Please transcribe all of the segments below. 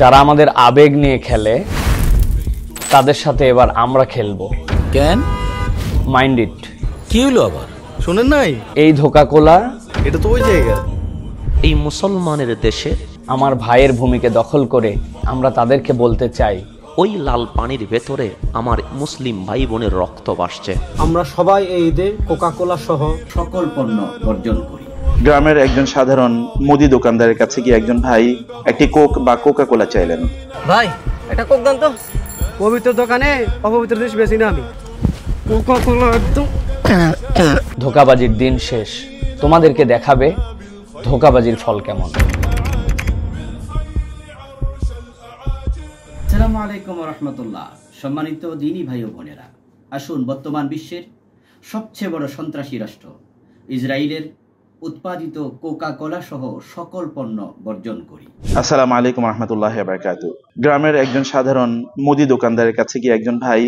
যারা আমাদের আবেগ নিয়ে খেলে তাদের সাথে এবার আমরা খেলবো। কেন? Mind it. কি হলো আবার? শুনেন নাই? এই ধোকাকোলা এটা তো ওই জায়গা। এই মুসলমানের দেশে আমার ভাইয়ের ভূমিকে দখল করে আমরা তাদেরকে বলতে চাই, ওই লাল পানির ভেতরে আমার মুসলিম ভাই বোনের রক্ত ভাসছে। আমরা সবাই এই ঈদে কোকাকোলা সহ সকল পণ্য বর্জন করি। গ্রামের একজন সাধারণ মুদি দোকানদারের কাছে গিয়ে একজন ভাই একটি কোক বা কোকা কোলা চাইলেন। ভাই এটা কোক দান তো। পবিত্র দোকানে অপবিত্র জিনিস বেশি না আমি। কোকাকোলা একদম। ধোকাবাজির দিন শেষ, তোমাদেরকে দেখাবে ধোকাবাজির ফল কেমন। আসসালামু আলাইকুম ওয়া রাহমাতুল্লাহ। সম্মানিত দিনী ভাই ও বোনেরা, আসুন বর্তমান বিশ্বের সবচেয়ে বড় সন্ত্রাসী রাষ্ট্র ইসরায়েলের উৎপাদিত কোকা কোলা সহ সকল পণ্য বর্জন করি। আসসালামু আলাইকুম রহমতুল্লাহি ওয়া বারাকাতুহু। গ্রামের একজন সাধারণ মুদি দোকানদারের কাছে গিয়ে একজন ভাই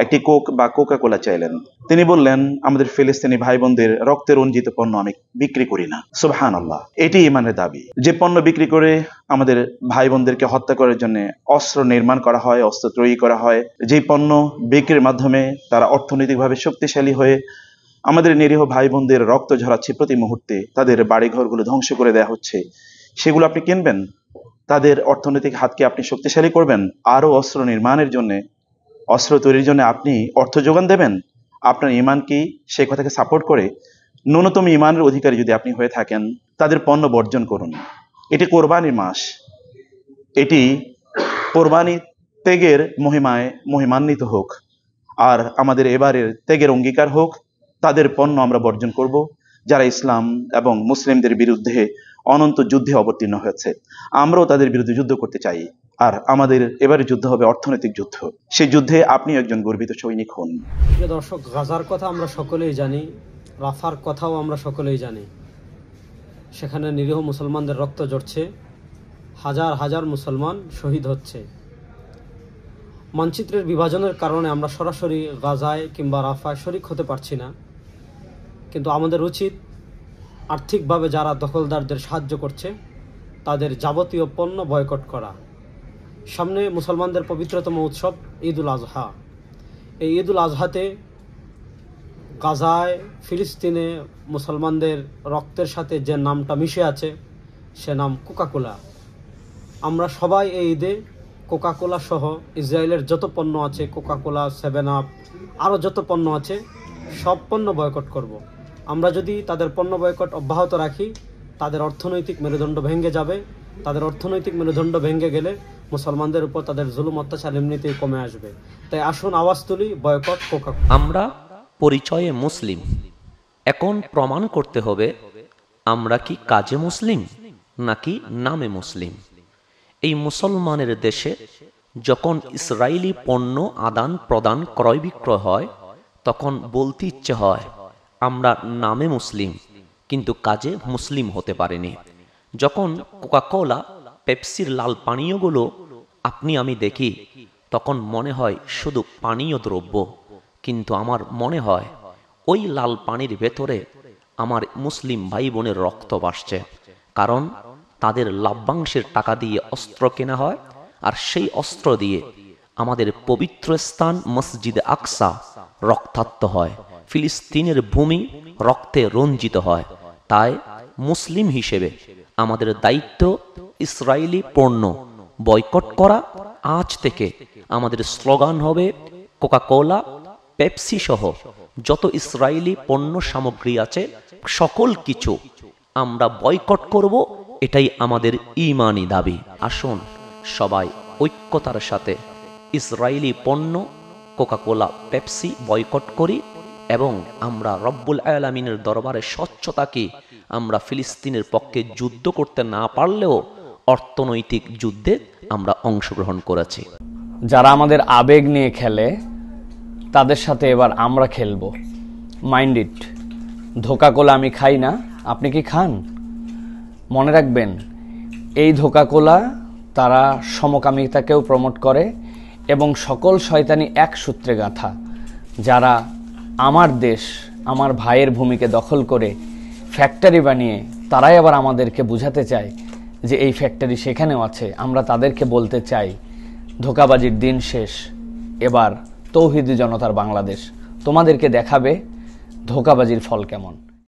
একটি কোক বা কোকা কোলা চাইলেন। তিনি বললেন, আমাদের ফিলিস্তিনি ভাই বোনদের রক্তে রঞ্জিত পণ্য আমি বিক্রি করি না। সুবহানাল্লাহ, এটি ঈমানের দাবি। যে পণ্য বিক্রি করে আমাদের ভাই বোনদেরকে হত্যা করার জন্য অস্ত্র নির্মাণ করা হয়, অস্ত্র তৈরি করা হয়, যেই পণ্য বিক্রির মাধ্যমে তারা অর্থনৈতিকভাবে শক্তিশালী হয়ে আমাদের নিরীহ ভাই বোনদের রক্ত ঝরাচ্ছে, প্রতি মুহূর্তে তাদের বাড়িঘরগুলো ধ্বংস করে দেওয়া হচ্ছে, সেগুলো আপনি কিনবেন? তাদের অর্থনৈতিক হাতকে আপনি শক্তিশালী করবেন? আরো অস্ত্র নির্মাণের জন্য, অস্ত্র তৈরির জন্য আপনি অর্থ যোগান দেবেন? আপনার ঈমান কি সেই কথাকে সাপোর্ট করে? ন্যূনতম ঈমানের অধিকারী যদি আপনি হয়ে থাকেন, তাদের পণ্য বর্জন করুন। এটি কোরবানির মাস, এটি কোরবানি ত্যাগের মহিমায় মহিমান্বিত হোক, আর আমাদের এবারের ত্যাগের অঙ্গীকার হোক। তাদের পণ্য আমরা বর্জন করব, যারা ইসলাম এবং মুসলিমদের বিরুদ্ধে অনন্ত যুদ্ধে অবতীর্ণ হয়েছে। আমরাও তাদের বিরুদ্ধে যুদ্ধ করতে চাই, আর আমাদের এবারে যুদ্ধ হবে অর্থনৈতিক যুদ্ধ। সেই যুদ্ধে আপনি একজন গর্বিত সৈনিক হন। প্রিয় দর্শক, গাজার কথা আমরা সকলেই জানি, রাফার কথাও আমরা সকলেই জানি। সেখানে নিরীহ মুসলমানদের রক্ত ঝরছে, হাজার হাজার মুসলমান শহীদ হচ্ছে। মানচিত্রের বিভাজনের কারণে আমরা সরাসরি গাজায় কিংবা রাফায় শরিক হতে পারছি না, কিন্তু আমাদের উচিত আর্থিকভাবে যারা দখলদারদের সাহায্য করছে তাদের যাবতীয় পণ্য বয়কট করা। সামনে মুসলমানদের পবিত্রতম উৎসব ঈদ উল আজহা। এই ঈদ উল আজহাতে গাজায় ফিলিস্তিনে মুসলমানদের রক্তের সাথে যে নামটা মিশে আছে সে নাম কোকাকোলা। আমরা সবাই এই ঈদে কোকাকোলা সহ ইসরায়েলের যত পণ্য আছে, কোকাকোলা, 7 আপ, আরও যত পণ্য আছে, সব পণ্য বয়কট করব। আমরা যদি তাদের পণ্য বয়কট অব্যাহত রাখি, তাদের অর্থনৈতিক মেরুদণ্ড ভেঙে যাবে। তাদের অর্থনৈতিক মেরুদণ্ড ভেঙে গেলে মুসলমানদের উপর তাদের জুলুম অত্যাচার এমনিতেই কমে আসবে। তাই আসুন আওয়াজ তুলি, বয়কট কোকাকোলা। আমরা পরিচয়ে মুসলিম, এখন প্রমাণ করতে হবে আমরা কি কাজে মুসলিম নাকি নামে মুসলিম। এই মুসলমানের দেশে যখন ইসরায়েলি পণ্য আদান প্রদান ক্রয় বিক্রয় হয়, তখন বলতে ইচ্ছে হয় আমরা নামে মুসলিম কিন্তু কাজে মুসলিম হতে পারিনি। যখন কোকাকোলা, পেপসির লাল পানীয়গুলো আপনি আমি দেখি, তখন মনে হয় শুধু পানীয় দ্রব্য, কিন্তু আমার মনে হয় ওই লাল পানির ভেতরে আমার মুসলিম ভাই বোনের রক্ত ভাসছে। কারণ তাদের লাভ্যাংশের টাকা দিয়ে অস্ত্র কেনা হয়, আর সেই অস্ত্র দিয়ে আমাদের পবিত্র স্থান মসজিদে আকসা রক্তাক্ত হয়, ফিলিস্তিনের ভূমি রক্তে রঞ্জিত হয়। তাই মুসলিম হিসেবে আমাদের দায়িত্ব ইসরায়েলি পণ্য বয়কট করা। আজ থেকে আমাদের স্লোগান হবে কোকাকোলা, পেপসি সহ যত ইসরায়েলি পণ্য সামগ্রী আছে সকল কিছু আমরা বয়কট করব। এটাই আমাদের ঈমানি দাবি। আসুন সবাই ঐক্যতার সাথে ইসরায়েলি পণ্য কোকাকোলা, পেপসি বয়কট করি, এবং আমরা রব্বুল আলামিনের দরবারে স্বচ্ছ থাকি। আমরা ফিলিস্তিনের পক্ষে যুদ্ধ করতে না পারলেও অর্থনৈতিক যুদ্ধে আমরা অংশগ্রহণ করেছি। যারা আমাদের আবেগ নিয়ে খেলে তাদের সাথে এবার আমরা খেলবো। Mind it. ধোকাকোলা আমি খাই না, আপনি কি খান? মনে রাখবেন, এই ধোকাকোলা তারা সমকামিতাকেও প্রমোট করে এবং সকল শয়তানি এক সূত্রে গাঁথা। যারা আমার দেশ, আমার ভাইয়ের ভূমিকে দখল করে ফ্যাক্টরি বানিয়ে তারাই আবার আমাদেরকে বুঝাতে চায় যে এই ফ্যাক্টরি সেখানেও আছে, আমরা তাদেরকে বলতে চাই ধোঁকাবাজির দিন শেষ, এবার তৌহিদি জনতার বাংলাদেশ তোমাদেরকে দেখাবে ধোঁকাবাজির ফল কেমন।